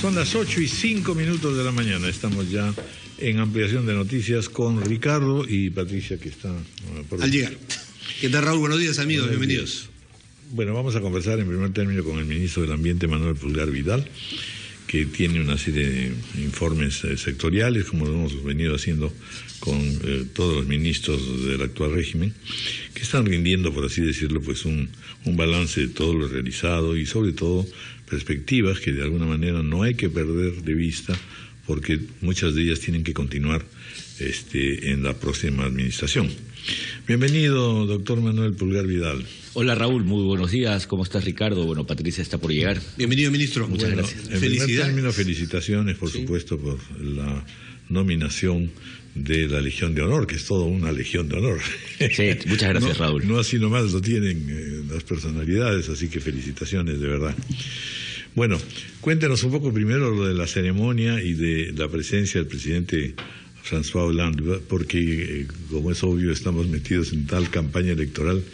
Son las 8:05 de la mañana. Estamos ya en ampliación de noticias con Ricardo y Patricia, que está por al llegar. ¿Qué tal, Raúl? Buenos días, amigos. Buenos bienvenidos. días. Bueno, vamos a conversar en primer término con el ministro del Ambiente, Manuel Pulgar Vidal, que tiene una serie de informes sectoriales, como lo hemos venido haciendo con todos los ministros del actual régimen, que están rindiendo, por así decirlo, pues un balance de todo lo realizado y sobre todo perspectivas que de alguna manera no hay que perder de vista, porque muchas de ellas tienen que continuar en la próxima administración. Bienvenido, doctor Manuel Pulgar Vidal. Hola, Raúl, muy buenos días. ¿Cómo estás, Ricardo? Bueno, Patricia está por llegar. Bienvenido, ministro. Muchas gracias. En primer término, felicitaciones, por supuesto, por la nominación de la Legión de Honor, que es toda una Legión de Honor. Sí, muchas gracias, Raúl. No así nomás lo tienen las personalidades, así que felicitaciones, de verdad. Bueno, cuéntenos un poco primero lo de la ceremonia y de la presencia del presidente François Hollande, porque como es obvio estamos metidos en tal campaña electoral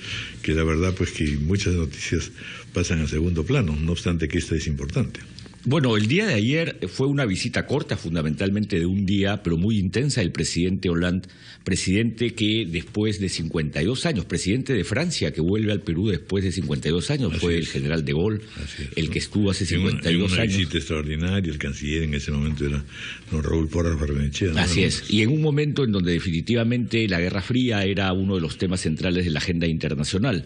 que la verdad pues que muchas noticias pasan a segundo plano, no obstante que esta es importante. Bueno, el día de ayer fue una visita corta, fundamentalmente de un día, pero muy intensa, del presidente Hollande, presidente que después de 52 años, presidente de Francia, que vuelve al Perú después de 52 años, así fue el general de Gaulle, el que estuvo hace 52 años. Una visita extraordinaria, el canciller en ese momento era don Raúl Porras Barrenechea. Así es, y en un momento en donde definitivamente la Guerra Fría era uno de los temas centrales de la agenda internacional.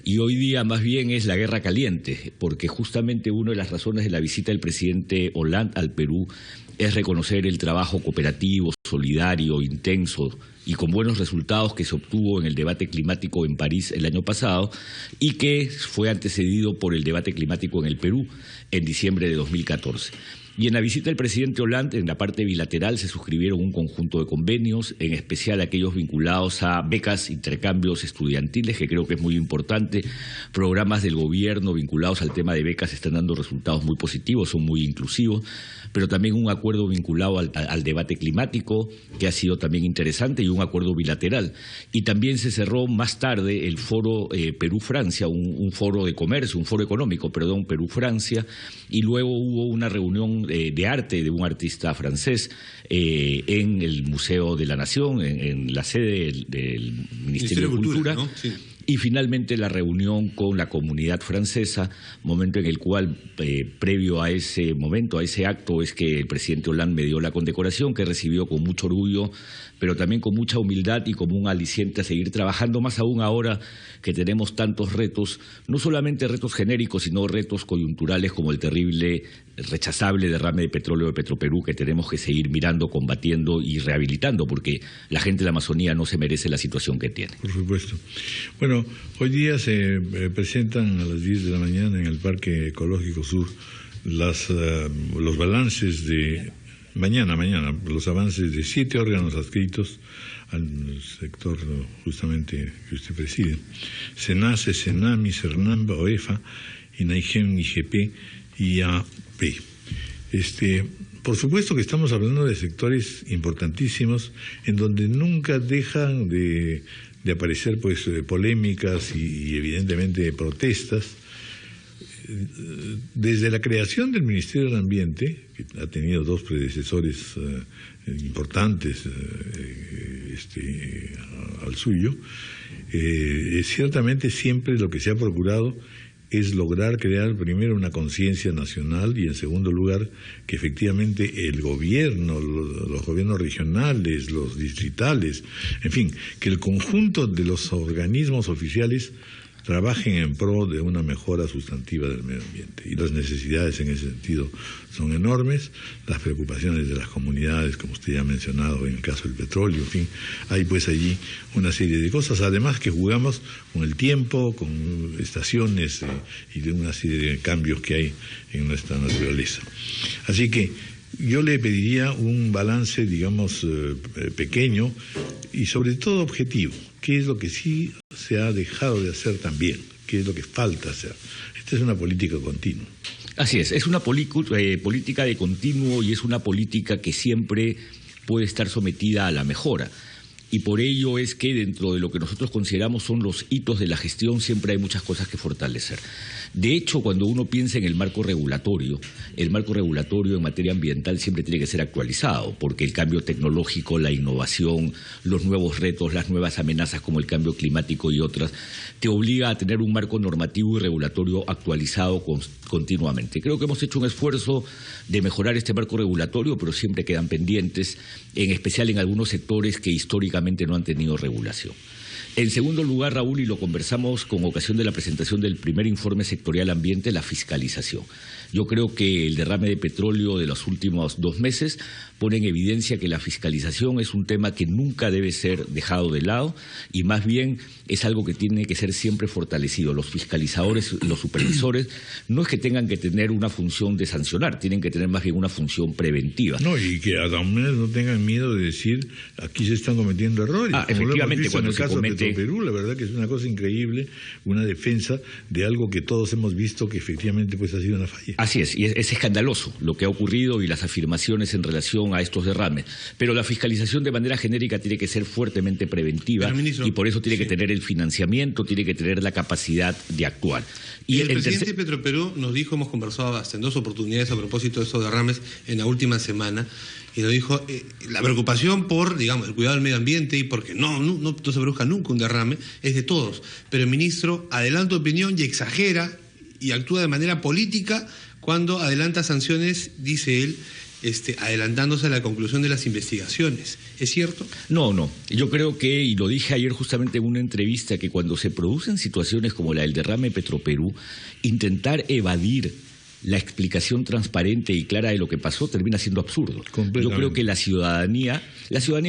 Y hoy día más bien es la guerra caliente, porque justamente una de las razones de la visita del presidente Hollande al Perú es reconocer el trabajo cooperativo, solidario, intenso y con buenos resultados que se obtuvo en el debate climático en París el año pasado y que fue antecedido por el debate climático en el Perú en diciembre de 2014. Y en la visita del presidente Hollande, en la parte bilateral, se suscribieron un conjunto de convenios, en especial aquellos vinculados a becas, intercambios estudiantiles, que creo que es muy importante. Programas del gobierno vinculados al tema de becas están dando resultados muy positivos, son muy inclusivos, pero también un acuerdo vinculado al debate climático, que ha sido también interesante, y un acuerdo bilateral. Y también se cerró más tarde el foro Perú-Francia, un foro de comercio, un foro económico, perdón, Perú-Francia, y luego hubo una reunión de arte de un artista francés en el Museo de la Nación, en la sede del Ministerio de Cultura, ¿no? Sí. Y finalmente la reunión con la comunidad francesa, momento en el cual, previo a ese momento, a ese acto, es que el presidente Hollande me dio la condecoración, que recibió con mucho orgullo, pero también con mucha humildad y como un aliciente a seguir trabajando, más aún ahora que tenemos tantos retos, no solamente retos genéricos, sino retos coyunturales como el terrible, rechazable derrame de petróleo de Petroperú, que tenemos que seguir mirando, combatiendo y rehabilitando, porque la gente de la Amazonía no se merece la situación que tiene. Por supuesto. Bueno, hoy día se presentan a las 10 de la mañana en el Parque Ecológico Sur los balances de mañana, los avances de 7 órganos adscritos al sector justamente que usted preside: SENACE, SENAMI, CERNAM, OEFA, INAIGEM, IGP y AP. Por supuesto que estamos hablando de sectores importantísimos en donde nunca dejan de aparecer pues polémicas y evidentemente protestas. Desde la creación del Ministerio del Ambiente, que ha tenido dos predecesores importantes al suyo, ciertamente siempre lo que se ha procurado es lograr crear primero una conciencia nacional y en segundo lugar que efectivamente el gobierno, los gobiernos regionales, los distritales, en fin, que el conjunto de los organismos oficiales trabajen en pro de una mejora sustantiva del medio ambiente. Y las necesidades en ese sentido son enormes, las preocupaciones de las comunidades, como usted ya ha mencionado en el caso del petróleo, en fin, hay pues allí una serie de cosas, además que jugamos con el tiempo, con estaciones y de una serie de cambios que hay en nuestra naturaleza. Así que yo le pediría un balance, digamos, pequeño y sobre todo objetivo. ¿Qué es lo que sí se ha dejado de hacer también? ¿Qué es lo que falta hacer? Esta es una política continua. Así es una política de continuo y es una política que siempre puede estar sometida a la mejora. y por ello es que dentro de lo que nosotros consideramos son los hitos de la gestión siempre hay muchas cosas que fortalecer. De hecho, cuando uno piensa en el marco regulatorio en materia ambiental siempre tiene que ser actualizado, porque el cambio tecnológico, la innovación, los nuevos retos, las nuevas amenazas como el cambio climático y otras, te obliga a tener un marco normativo y regulatorio actualizado continuamente. Creo que hemos hecho un esfuerzo de mejorar este marco regulatorio, pero siempre quedan pendientes, en especial en algunos sectores que históricamente no han tenido regulación. En segundo lugar, Raúl, y lo conversamos con ocasión de la presentación del primer informe sectorial ambiente, la fiscalización. Yo creo que el derrame de petróleo de los últimos 2 meses pone en evidencia que la fiscalización es un tema que nunca debe ser dejado de lado y más bien es algo que tiene que ser siempre fortalecido. Los fiscalizadores, los supervisores, no es que tengan que tener una función de sancionar, tienen que tener más bien una función preventiva. No, y que además no tengan miedo de decir aquí se están cometiendo errores. Efectivamente, cuando se comete... Perú, la verdad que es una cosa increíble, una defensa de algo que todos hemos visto que efectivamente pues ha sido una falla. Así es, y es escandaloso lo que ha ocurrido y las afirmaciones en relación a estos derrames. Pero la fiscalización de manera genérica tiene que ser fuertemente preventiva, ministro, y por eso tiene que tener el financiamiento, tiene que tener la capacidad de actuar. Y el presidente de Petroperú nos dijo, hemos conversado hasta en 2 oportunidades a propósito de estos derrames en la última semana, y nos dijo la preocupación por, digamos, el cuidado del medio ambiente y porque no se produzca nunca un derrame, es de todos. Pero el ministro adelanta opinión y exagera y actúa de manera política cuando adelanta sanciones, dice él, adelantándose a la conclusión de las investigaciones. ¿Es cierto? No. Yo creo que, y lo dije ayer justamente en una entrevista, que cuando se producen situaciones como la del derrame de Petroperú, intentar evadir la explicación transparente y clara de lo que pasó termina siendo absurdo. Yo creo que la ciudadanía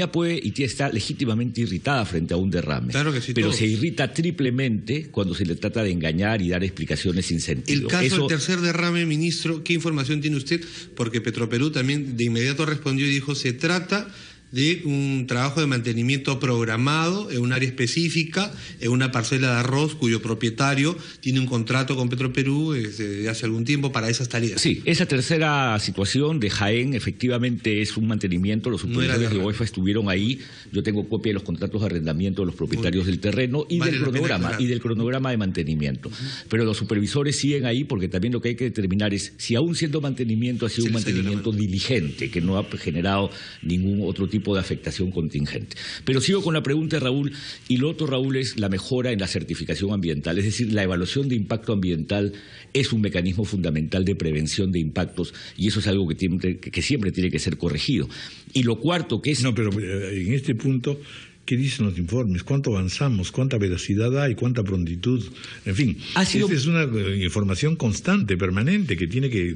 puede y está legítimamente irritada frente a un derrame, claro que sí, pero todos. se irrita triplemente cuando se le trata de engañar y dar explicaciones sin sentido. El caso del tercer derrame, ministro, ¿qué información tiene usted? Porque Petroperú también de inmediato respondió y dijo, se trata de un trabajo de mantenimiento programado en un área específica, en una parcela de arroz cuyo propietario tiene un contrato con Petroperú desde hace algún tiempo para esas tareas. Sí, esa tercera situación de Jaén efectivamente es un mantenimiento, los supervisores de UEFA estuvieron ahí, yo tengo copia de los contratos de arrendamiento de los propietarios del terreno y del cronograma de mantenimiento. Pero los supervisores siguen ahí porque también lo que hay que determinar es si aún siendo mantenimiento ha sido un mantenimiento diligente, que no ha generado ningún otro tipo de afectación contingente. Pero sigo con la pregunta de Raúl, y lo otro, Raúl, es la mejora en la certificación ambiental, es decir, la evaluación de impacto ambiental es un mecanismo fundamental de prevención de impactos y eso es algo que siempre tiene que ser corregido. Y lo cuarto que es... No, pero en este punto... ¿Qué dicen los informes? ¿Cuánto avanzamos? ¿Cuánta veracidad hay? ¿Cuánta prontitud? En fin, esta es una información constante, permanente, que tiene que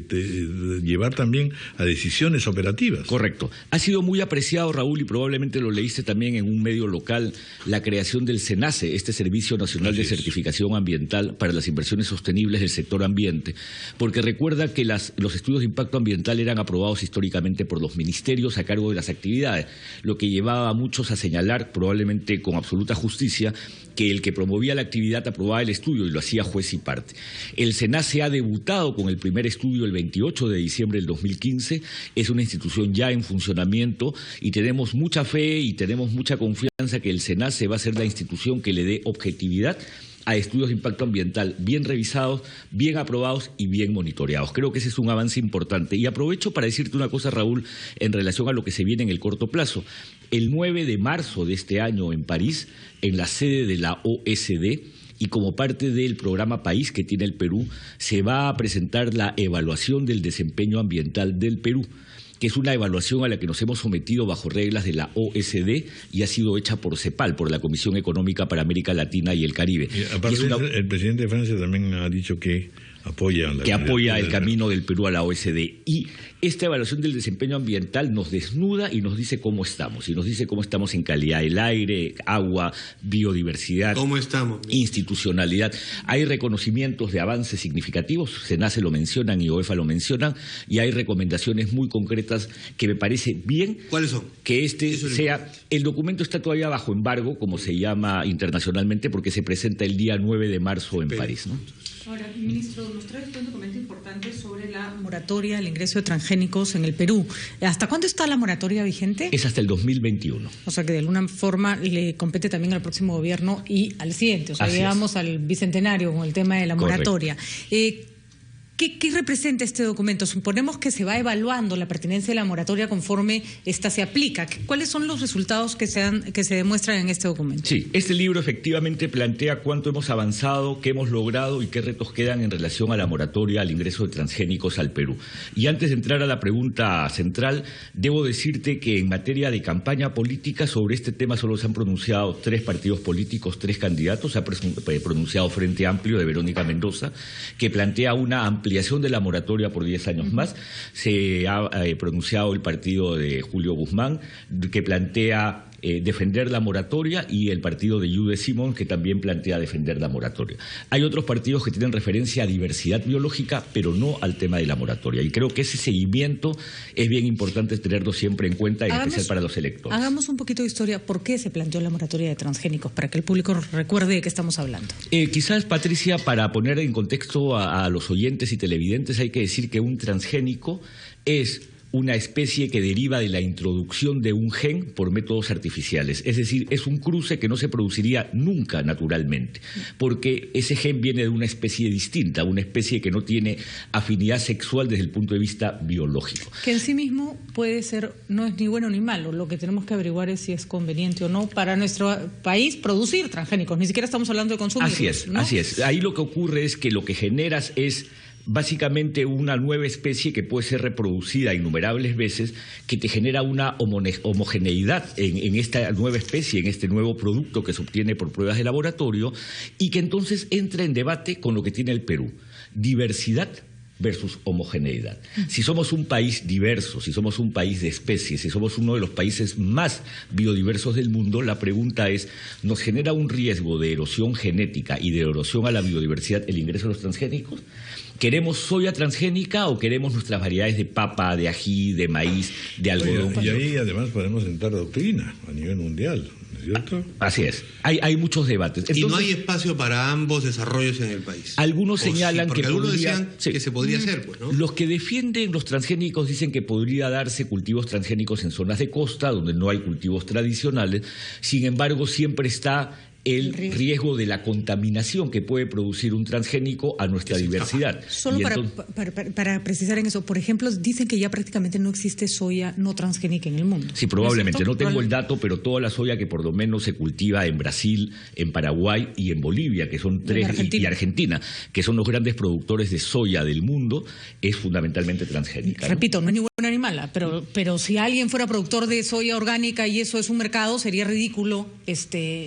llevar también a decisiones operativas. Correcto. Ha sido muy apreciado, Raúl, y probablemente lo leíste también en un medio local, la creación del SENACE, este Servicio Nacional de Certificación Ambiental para las Inversiones Sostenibles del Sector Ambiente, porque recuerda que los estudios de impacto ambiental eran aprobados históricamente por los ministerios a cargo de las actividades, lo que llevaba a muchos a señalar, probablemente con absoluta justicia, que el que promovía la actividad aprobaba el estudio y lo hacía juez y parte. El SENACE ha debutado con el primer estudio el 28 de diciembre del 2015, es una institución ya en funcionamiento y tenemos mucha fe y tenemos mucha confianza que el SENACE va a ser la institución que le dé objetividad a estudios de impacto ambiental bien revisados, bien aprobados y bien monitoreados. Creo que ese es un avance importante. Y aprovecho para decirte una cosa, Raúl, en relación a lo que se viene en el corto plazo. El 9 de marzo de este año en París, en la sede de la OSD, y como parte del programa País que tiene el Perú, se va a presentar la evaluación del desempeño ambiental del Perú, que es una evaluación a la que nos hemos sometido bajo reglas de la OSD y ha sido hecha por CEPAL, por la Comisión Económica para América Latina y el Caribe. Y aparte, el presidente de Francia también ha dicho que apoya el camino del Perú a la OSD. Y esta evaluación del desempeño ambiental nos desnuda y nos dice cómo estamos. Y nos dice cómo estamos en calidad del aire, agua, biodiversidad, ¿cómo estamos? Institucionalidad. Hay reconocimientos de avances significativos, SENACE lo mencionan y OEFA lo mencionan, y hay recomendaciones muy concretas que me parece bien. ¿Cuáles son? Que el documento está todavía bajo embargo, como se llama internacionalmente, porque se presenta el día 9 de marzo en París, ¿no? Ahora, ministro, nos trae un documento importante sobre la moratoria al ingreso de transgénicos en el Perú. ¿Hasta cuándo está la moratoria vigente? Es hasta el 2021. O sea que de alguna forma le compete también al próximo gobierno y al siguiente. O sea, llegamos al bicentenario con el tema de la moratoria. ¿Qué representa este documento? Suponemos que se va evaluando la pertinencia de la moratoria conforme esta se aplica. ¿Cuáles son los resultados que se demuestran en este documento? Sí, este libro efectivamente plantea cuánto hemos avanzado, qué hemos logrado y qué retos quedan en relación a la moratoria al ingreso de transgénicos al Perú. Y antes de entrar a la pregunta central, debo decirte que en materia de campaña política sobre este tema solo se han pronunciado 3 partidos políticos, 3 candidatos. Se ha pronunciado Frente Amplio de Verónica Mendoza, que plantea una ampliación de la moratoria por 10 años más. Se ha pronunciado el partido de Julio Guzmán, que plantea defender la moratoria, y el partido de Yude Simón, que también plantea defender la moratoria. Hay otros partidos que tienen referencia a diversidad biológica, pero no al tema de la moratoria. Y creo que ese seguimiento es bien importante tenerlo siempre en cuenta, en especial para los electores. Hagamos un poquito de historia. ¿Por qué se planteó la moratoria de transgénicos? Para que el público recuerde de qué estamos hablando. Quizás, Patricia, para poner en contexto a los oyentes y televidentes, hay que decir que un transgénico es una especie que deriva de la introducción de un gen por métodos artificiales. Es decir, es un cruce que no se produciría nunca naturalmente, porque ese gen viene de una especie distinta, una especie que no tiene afinidad sexual desde el punto de vista biológico. Que en sí mismo puede ser, no es ni bueno ni malo. Lo que tenemos que averiguar es si es conveniente o no para nuestro país producir transgénicos. Ni siquiera estamos hablando de consumirlos. Así es, ¿no? así es. Ahí lo que ocurre es que lo que generas es básicamente una nueva especie que puede ser reproducida innumerables veces, que te genera una homogeneidad en esta nueva especie, en este nuevo producto que se obtiene por pruebas de laboratorio, y que entonces entra en debate con lo que tiene el Perú: diversidad versus homogeneidad. Si somos un país diverso, si somos un país de especies, si somos uno de los países más biodiversos del mundo, la pregunta es, ¿nos genera un riesgo de erosión genética y de erosión a la biodiversidad el ingreso de los transgénicos? ¿Queremos soya transgénica o queremos nuestras variedades de papa, de ají, de maíz, de algodón? Y ahí además podemos sentar doctrina a nivel mundial, ¿no es cierto? Así es. Hay muchos debates. Entonces, y no hay espacio para ambos desarrollos en el país. Algunos señalan que algunos decían que se podría hacer, pues, ¿no? Los que defienden los transgénicos dicen que podría darse cultivos transgénicos en zonas de costa, donde no hay cultivos tradicionales. Sin embargo, siempre está el riesgo de la contaminación que puede producir un transgénico a nuestra diversidad. Solo para precisar en eso, por ejemplo, dicen que ya prácticamente no existe soya no transgénica en el mundo. Sí, probablemente. No tengo el dato, pero toda la soya que por lo menos se cultiva en Brasil, en Paraguay y en Bolivia, que son 3, y Argentina, que son los grandes productores de soya del mundo, es fundamentalmente transgénica. Repito, no es ni buena ni mala, pero si alguien fuera productor de soya orgánica y eso es un mercado, sería ridículo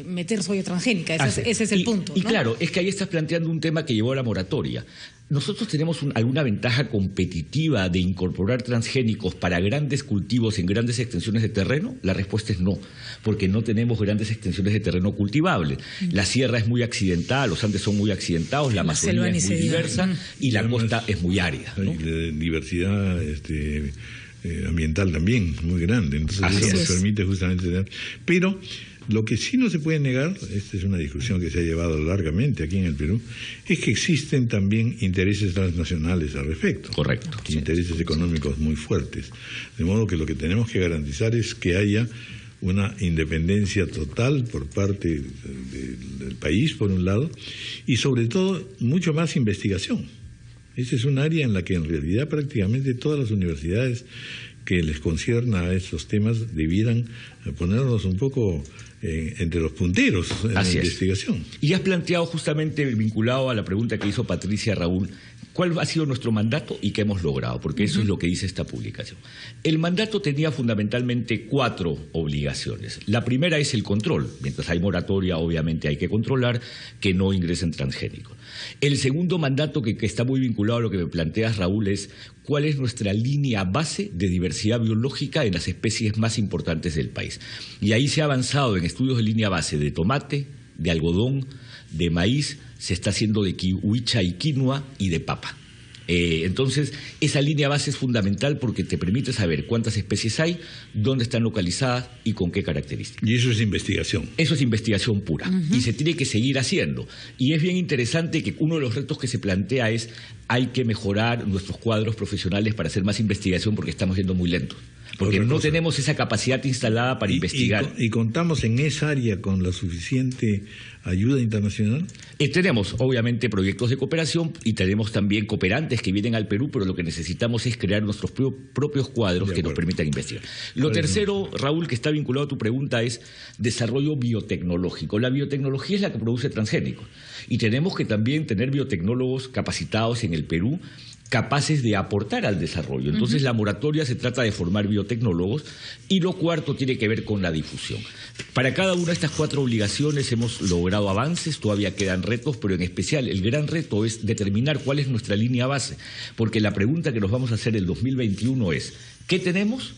meter soya transgénica. Ese es el punto, ¿no? Y claro, es que ahí estás planteando un tema que llevó a la moratoria. ¿Nosotros tenemos alguna ventaja competitiva de incorporar transgénicos para grandes cultivos en grandes extensiones de terreno? La respuesta es no, porque no tenemos grandes extensiones de terreno cultivables. La sierra es muy accidentada, los Andes son muy accidentados, la Amazonía es muy diversa y la costa es muy árida, ¿no? Y la diversidad ambiental también muy grande, entonces eso nos permite justamente tener. Pero lo que sí no se puede negar, esta es una discusión que se ha llevado largamente aquí en el Perú, es que existen también intereses transnacionales al respecto. Correcto. Intereses económicos muy fuertes. De modo que lo que tenemos que garantizar es que haya una independencia total por parte del país, por un lado, y sobre todo mucho más investigación. Esa es un área en la que en realidad prácticamente todas las universidades que les concierna a estos temas debieran ponernos un poco entre los punteros en la investigación. Y has planteado justamente, vinculado a la pregunta que hizo Patricia Raúl, ¿cuál ha sido nuestro mandato y qué hemos logrado? Porque eso es lo que dice esta publicación. El mandato tenía fundamentalmente 4 obligaciones. La primera es el control. Mientras hay moratoria, obviamente hay que controlar que no ingresen transgénicos. El segundo mandato, que está muy vinculado a lo que me planteas, Raúl, es cuál es nuestra línea base de diversidad biológica en las especies más importantes del país. Y ahí se ha avanzado en estudios de línea base de tomate, de algodón, de maíz, se está haciendo de kiwicha y quinoa y de papa. Entonces, esa línea base es fundamental porque te permite saber cuántas especies hay, dónde están localizadas y con qué características. Y eso es investigación. Eso es investigación pura. Y se tiene que seguir haciendo. Y es bien interesante que uno de los retos que se plantea es hay que mejorar nuestros cuadros profesionales para hacer más investigación porque estamos yendo muy lentos. Porque no tenemos esa capacidad instalada para investigar. ¿Y contamos en esa área con la suficiente ayuda internacional? Tenemos, obviamente, proyectos de cooperación y tenemos también cooperantes que vienen al Perú, pero lo que necesitamos es crear nuestros propios cuadros que nos permitan investigar. Lo tercero, Raúl, que está vinculado a tu pregunta, es desarrollo biotecnológico. La biotecnología es la que produce transgénicos y tenemos que también tener biotecnólogos capacitados en el Perú, capaces de aportar al desarrollo. Entonces, la moratoria se trata de formar biotecnólogos y lo cuarto tiene que ver con la difusión. Para cada una de estas 4 obligaciones hemos logrado avances, todavía quedan retos, pero en especial el gran reto es determinar cuál es nuestra línea base, porque la pregunta que nos vamos a hacer el 2021 es ¿qué tenemos?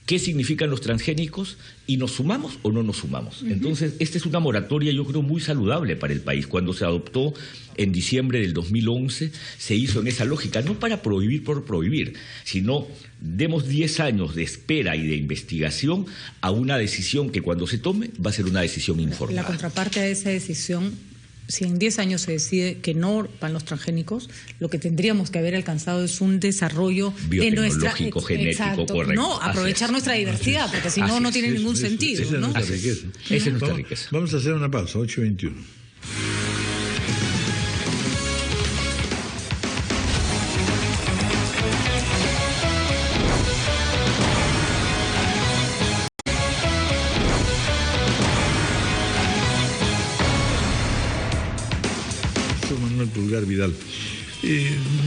¿Qué significan los transgénicos? ¿Y nos sumamos o no nos sumamos? Entonces, esta es una moratoria, yo creo, muy saludable para el país. Cuando se adoptó en diciembre del 2011, se hizo en esa lógica, no para prohibir por prohibir, sino demos 10 años de espera y de investigación a una decisión que cuando se tome va a ser una decisión informada. La contraparte a esa decisión, si en 10 años se decide que no van los transgénicos, lo que tendríamos que haber alcanzado es un desarrollo biotecnológico, genético, correcto. No, aprovechar nuestra diversidad, porque si no, no tiene ningún sentido. Esa es nuestra riqueza. Esa es nuestra riqueza. Vamos a hacer una pausa, 8:21. Manuel Pulgar Vidal.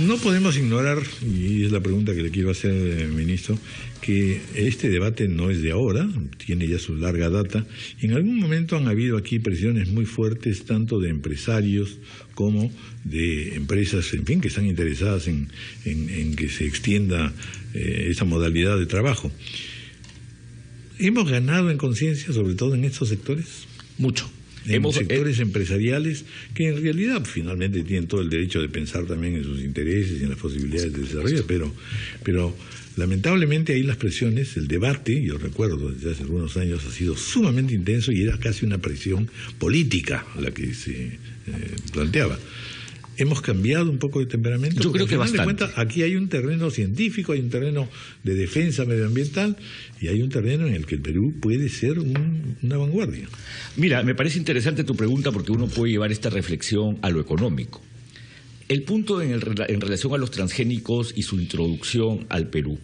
No podemos ignorar, y es la pregunta que le quiero hacer, ministro, que este debate no es de ahora, tiene ya su larga data, y en algún momento han habido aquí presiones muy fuertes, tanto de empresarios como de empresas, en fin, que están interesadas en que se extienda esa modalidad de trabajo. ¿Hemos ganado en conciencia, sobre todo en estos sectores? Mucho. En sectores empresariales que en realidad finalmente tienen todo el derecho de pensar también en sus intereses y en las posibilidades de desarrollo, pero lamentablemente ahí las presiones, el debate, yo recuerdo desde hace algunos años, ha sido sumamente intenso y era casi una presión política la que se planteaba. ¿Hemos cambiado un poco de temperamento? Yo creo que bastante. Al final de cuentas, aquí hay un terreno científico, hay un terreno de defensa medioambiental y hay un terreno en el que el Perú puede ser una vanguardia. Mira, me parece interesante tu pregunta porque uno puede llevar esta reflexión a lo económico. El punto en relación a los transgénicos y su introducción al Perú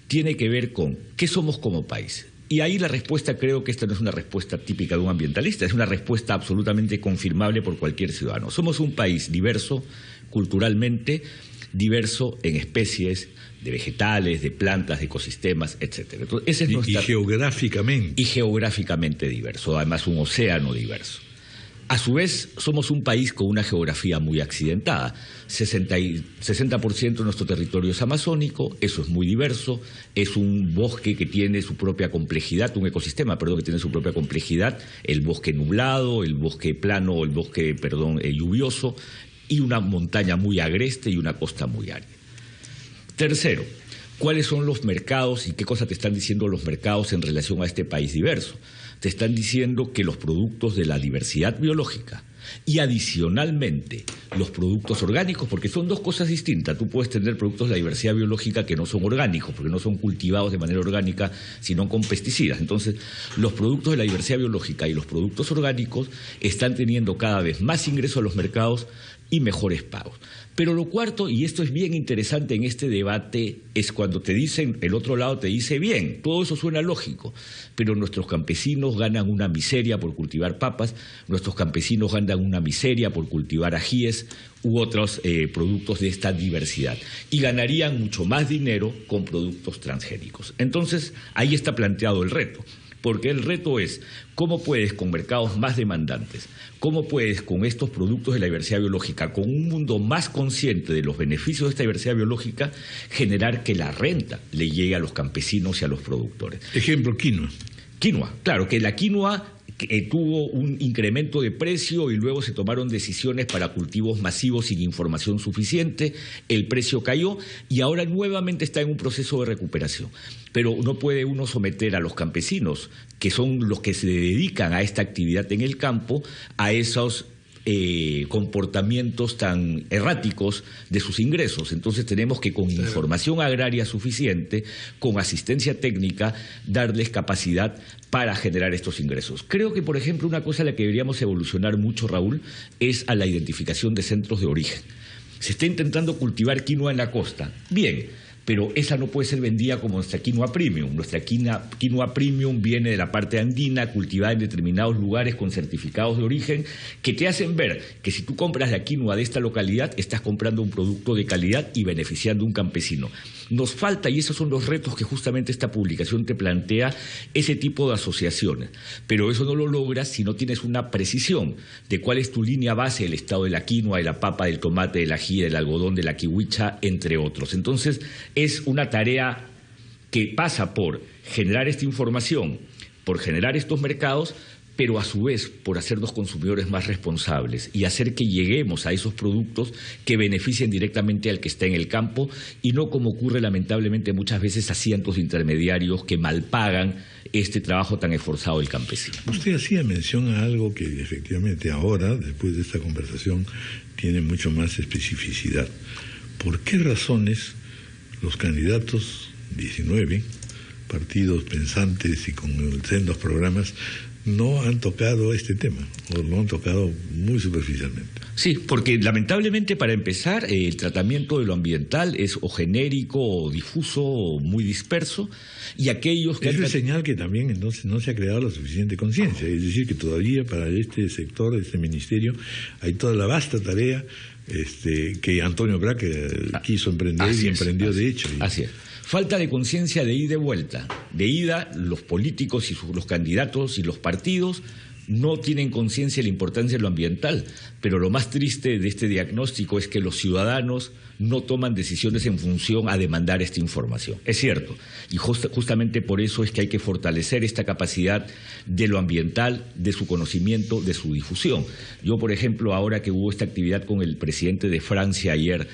tiene que ver con qué somos como país. Y ahí la respuesta, creo que esta no es una respuesta típica de un ambientalista, es una respuesta absolutamente confirmable por cualquier ciudadano. Somos un país diverso culturalmente, diverso en especies de vegetales, de plantas, de ecosistemas, etcétera. Entonces, esa es nuestra... Y geográficamente. Y geográficamente diverso, además un océano diverso. A su vez, somos un país con una geografía muy accidentada. 60% de nuestro territorio es amazónico, eso es muy diverso, es un bosque que tiene su propia complejidad, un ecosistema, perdón, que tiene su propia complejidad, el bosque nublado, el bosque plano, el bosque, lluvioso, y una montaña muy agreste y una costa muy árida. Tercero, ¿cuáles son los mercados y qué cosas te están diciendo los mercados en relación a este país diverso? Te están diciendo que los productos de la diversidad biológica y adicionalmente los productos orgánicos, porque son dos cosas distintas. Tú puedes tener productos de la diversidad biológica que no son orgánicos, porque no son cultivados de manera orgánica, sino con pesticidas. Entonces, los productos de la diversidad biológica y los productos orgánicos están teniendo cada vez más ingresos a los mercados y mejores pagos. Pero lo cuarto, y esto es bien interesante en este debate, es cuando te dicen, el otro lado te dice, bien, todo eso suena lógico, pero nuestros campesinos ganan una miseria por cultivar papas, nuestros campesinos ganan una miseria por cultivar ajíes u otros productos de esta diversidad, y ganarían mucho más dinero con productos transgénicos. Entonces, ahí está planteado el reto. Porque el reto es cómo puedes con mercados más demandantes, cómo puedes con estos productos de la diversidad biológica, con un mundo más consciente de los beneficios de esta diversidad biológica, generar que la renta le llegue a los campesinos y a los productores. Ejemplo, quinoa. Quinoa, claro, que la quinoa tuvo un incremento de precio y luego se tomaron decisiones para cultivos masivos sin información suficiente, el precio cayó y ahora nuevamente está en un proceso de recuperación. Pero no puede uno someter a los campesinos, que son los que se dedican a esta actividad en el campo, a esos comportamientos tan erráticos de sus ingresos. Entonces tenemos que con información agraria suficiente, con asistencia técnica, darles capacidad para generar estos ingresos. Creo que, por ejemplo, una cosa a la que deberíamos evolucionar mucho, Raúl, es a la identificación de centros de origen. Se está intentando cultivar quinoa en la costa. Bien, pero esa no puede ser vendida como nuestra quinoa premium. Nuestra quinoa premium viene de la parte andina, cultivada en determinados lugares con certificados de origen, que te hacen ver que si tú compras la quinoa de esta localidad, estás comprando un producto de calidad y beneficiando a un campesino. Nos falta, y esos son los retos que justamente esta publicación te plantea, ese tipo de asociaciones. Pero eso no lo logras si no tienes una precisión de cuál es tu línea base, el estado de la quinoa, de la papa, del tomate, del ají, del algodón, de la kiwicha, entre otros. Entonces, es una tarea que pasa por generar esta información, por generar estos mercados, pero a su vez por hacernos consumidores más responsables y hacer que lleguemos a esos productos que beneficien directamente al que está en el campo y no como ocurre lamentablemente muchas veces a cientos de intermediarios que malpagan este trabajo tan esforzado del campesino. Usted hacía mención a algo que efectivamente ahora, después de esta conversación, tiene mucho más especificidad. ¿Por qué razones los candidatos, 19 partidos pensantes y con sendos programas, no han tocado este tema, o lo han tocado muy superficialmente? Sí, porque lamentablemente, para empezar, el tratamiento de lo ambiental es o genérico, o difuso, o muy disperso, y aquellos que... Eso es señal que también entonces no se ha creado la suficiente conciencia, es decir, que todavía para este sector, este ministerio, hay toda la vasta tarea que Antonio Prat quiso emprender y emprendió de hecho. Así es. Falta de conciencia de ida y de vuelta. De ida, los políticos y los candidatos y los partidos no tienen conciencia de la importancia de lo ambiental, pero lo más triste de este diagnóstico es que los ciudadanos no toman decisiones en función a demandar esta información. Es cierto, y justamente por eso es que hay que fortalecer esta capacidad de lo ambiental, de su conocimiento, de su difusión. Yo, por ejemplo, ahora que hubo esta actividad con el presidente de Francia ayer,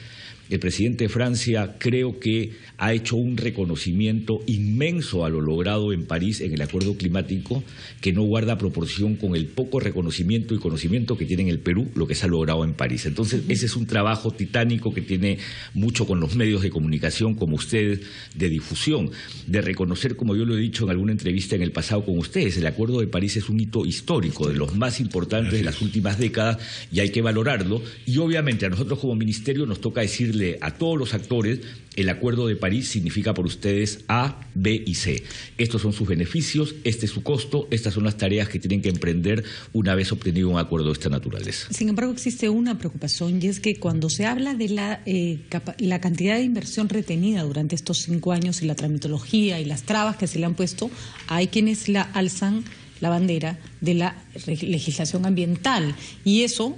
el presidente de Francia creo que ha hecho un reconocimiento inmenso a lo logrado en París en el acuerdo climático, que no guarda proporción con el poco reconocimiento y conocimiento que tiene en el Perú lo que se ha logrado en París. Entonces, ese es un trabajo titánico que tiene mucho con los medios de comunicación como ustedes, de difusión, de reconocer, como yo lo he dicho en alguna entrevista en el pasado con ustedes, el acuerdo de París es un hito histórico, de los más importantes de las últimas décadas, y hay que valorarlo. Y obviamente a nosotros como ministerio nos toca decirle a todos los actores: el acuerdo de París significa por ustedes A, B y C. Estos son sus beneficios, este es su costo, estas son las tareas que tienen que emprender una vez obtenido un acuerdo de esta naturaleza. Sin embargo, existe una preocupación, y es que cuando se habla de la cantidad de inversión retenida durante estos 5 años y la tramitología y las trabas que se le han puesto, hay quienes alzan la bandera de la legislación ambiental, y eso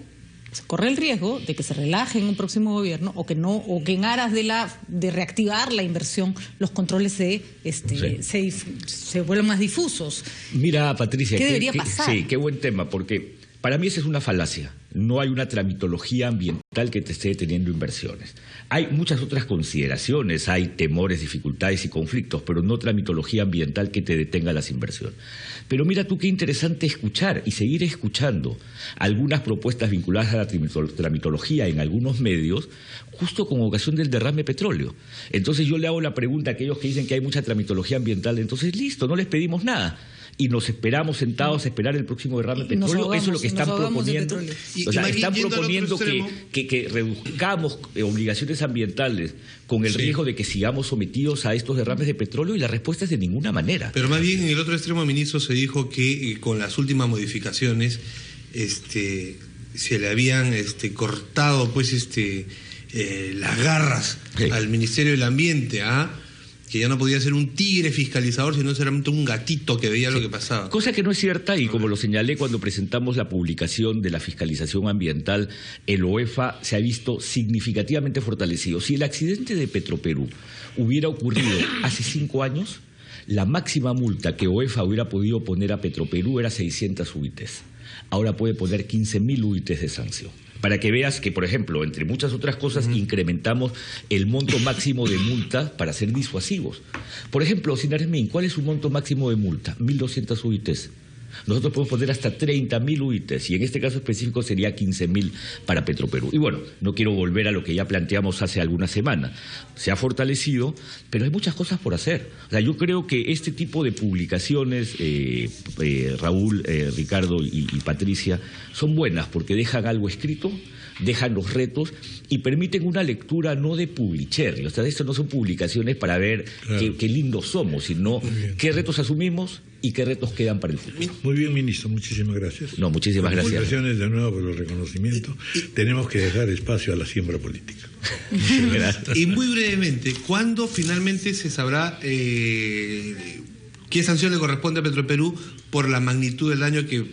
se corre el riesgo de que se relaje en un próximo gobierno, o que en aras de reactivar la inversión los controles se vuelvan más difusos. Mira, Patricia, ¿qué debería pasar? Sí, qué buen tema, porque para mí esa es una falacia. No hay una tramitología ambiental que te esté deteniendo inversiones. Hay muchas otras consideraciones, hay temores, dificultades y conflictos, pero no tramitología ambiental que te detenga las inversiones. Pero mira tú qué interesante escuchar y seguir escuchando algunas propuestas vinculadas a la tramitología en algunos medios, justo con ocasión del derrame petróleo. Entonces yo le hago la pregunta a aquellos que dicen que hay mucha tramitología ambiental, entonces listo, no les pedimos nada. Y nos esperamos sentados a esperar el próximo derrame de petróleo. Eso es lo que están proponiendo. O sea, están proponiendo que reduzcamos obligaciones ambientales con el riesgo de que sigamos sometidos a estos derrames de petróleo, y la respuesta es de ninguna manera. Pero más bien en el otro extremo, ministro, se dijo que con las últimas modificaciones se le habían cortado las garras al Ministerio del Ambiente, que ya no podía ser un tigre fiscalizador, sino solamente un gatito que veía lo que pasaba. Cosa que no es cierta, y como lo señalé cuando presentamos la publicación de la fiscalización ambiental, el OEFA se ha visto significativamente fortalecido. Si el accidente de Petroperú hubiera ocurrido hace 5 años, La máxima multa que OEFA hubiera podido poner a Petroperú era 600 UITs. Ahora puede poner 15.000 UITs de sanción. Para que veas que, por ejemplo, entre muchas otras cosas, incrementamos el monto máximo de multa para ser disuasivos. Por ejemplo, Sinarmín, ¿cuál es su monto máximo de multa? 1.200 UITs. Nosotros podemos poner hasta 30.000 UITs y en este caso específico sería 15.000 para Petroperú. Y bueno, no quiero volver a lo que ya planteamos hace algunas semanas. Se ha fortalecido, pero hay muchas cosas por hacer. O sea, yo creo que este tipo de publicaciones, Raúl, Ricardo y Patricia, son buenas porque dejan algo escrito, dejan los retos y permiten una lectura no de publicherry. O sea, esto no son publicaciones para ver qué lindos somos, sino qué retos asumimos y qué retos quedan para el futuro. Muy bien, ministro, muchísimas gracias. No, muchísimas gracias. Felicitaciones de nuevo por el reconocimiento. Tenemos que dejar espacio a la siembra política. Muchas gracias. Y muy brevemente, ¿cuándo finalmente se sabrá qué sanción le corresponde a Petroperú por la magnitud del daño que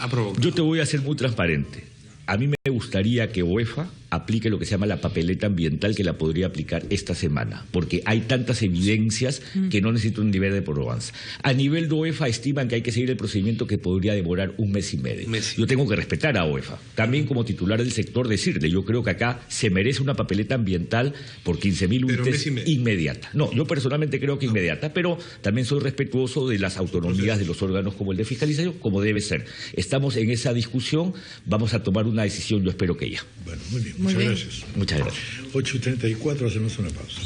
ha provocado? Yo te voy a ser muy transparente. A mí me gustaría que OEFA aplique lo que se llama la papeleta ambiental, que la podría aplicar esta semana, porque hay tantas evidencias que no necesita un nivel de probanza. A nivel de OEFA estiman que hay que seguir el procedimiento que podría demorar 1 mes y medio. Yo tengo que respetar a OEFA. También como titular del sector decirle, yo creo que acá se merece una papeleta ambiental por 15.000 UITs inmediata. No, yo personalmente creo que inmediata, pero también soy respetuoso de las autonomías de los órganos como el de fiscalización, como debe ser. Estamos en esa discusión, vamos a tomar una decisión, yo espero que ya. Bueno, muy bien. Muchas gracias. Muchas gracias. 8:34, hacemos una pausa.